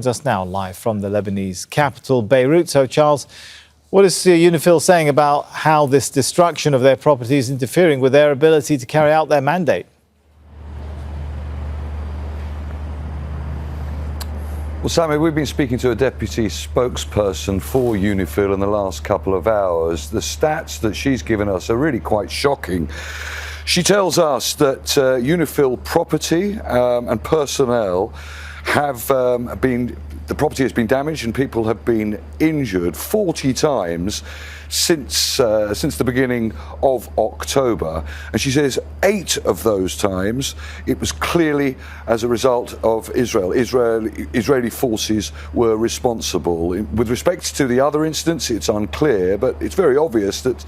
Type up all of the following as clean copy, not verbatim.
Just now, live from the Lebanese capital, Beirut. So, Charles, what is UNIFIL saying about how this destruction of their property is interfering with their ability to carry out their mandate? Well, Sammy, we've been speaking to a deputy spokesperson for UNIFIL in the last couple of hours. The stats that she's given us are really quite shocking. She tells us that UNIFIL property and personnel have the property has been damaged and people have been injured 40 times since the beginning of October. And she says 8 of those times it was clearly as a result of Israel. Israeli forces were responsible. With respect to the other incidents, it's unclear, but it's very obvious that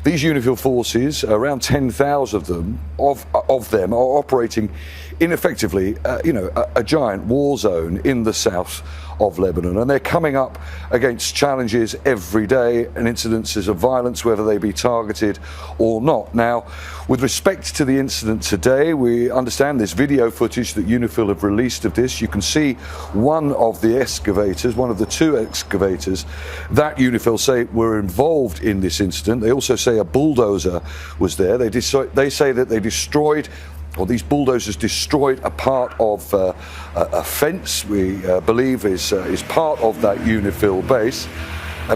these UNIFIL forces, around 10,000 of them, are operating in effectively, a giant war zone in the south of Lebanon, and they're coming up against challenges every day and incidences of violence, whether they be targeted or not. Now, with respect to the incident today, we understand there's video footage that UNIFIL have released of this. You can see one of the excavators, one of the 2 excavators that UNIFIL say were involved in this incident. They also say a bulldozer was there. They say that they destroyed, or these bulldozers destroyed, a part of a fence we believe is part of that UNIFIL base.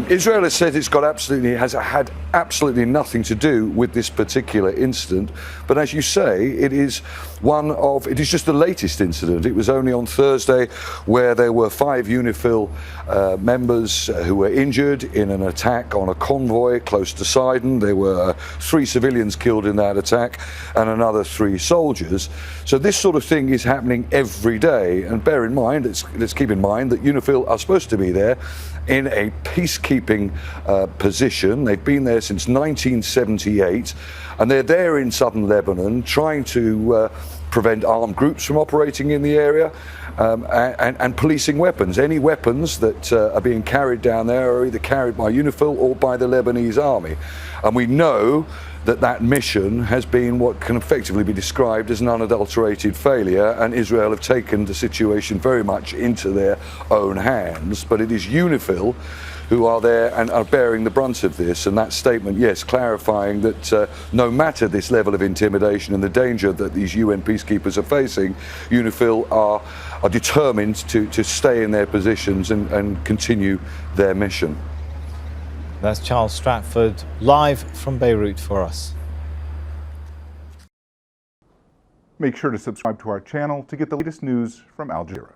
Israel has said has had absolutely nothing to do with this particular incident, but as you say, it is just the latest incident. It was only on Thursday where there were 5 UNIFIL members who were injured in an attack on a convoy close to Sidon. There were 3 civilians killed in that attack and another 3 soldiers. So this sort of thing is happening every day, and bear in mind, let's keep in mind that UNIFIL are supposed to be there in a peacekeeping position. They've been there since 1978, and they're there in southern Lebanon trying to prevent armed groups from operating in the area and policing weapons. Any weapons that are being carried down there are either carried by UNIFIL or by the Lebanese army. And we know that mission has been what can effectively be described as an unadulterated failure, and Israel have taken the situation very much into their own hands. But it is UNIFIL who are there and are bearing the brunt of this, and that statement, yes, clarifying that no matter this level of intimidation and the danger that these UN peacekeepers are facing, UNIFIL are determined to stay in their positions and continue their mission. That's Charles Stratford, live from Beirut for us. Make sure to subscribe to our channel to get the latest news from Al Jazeera.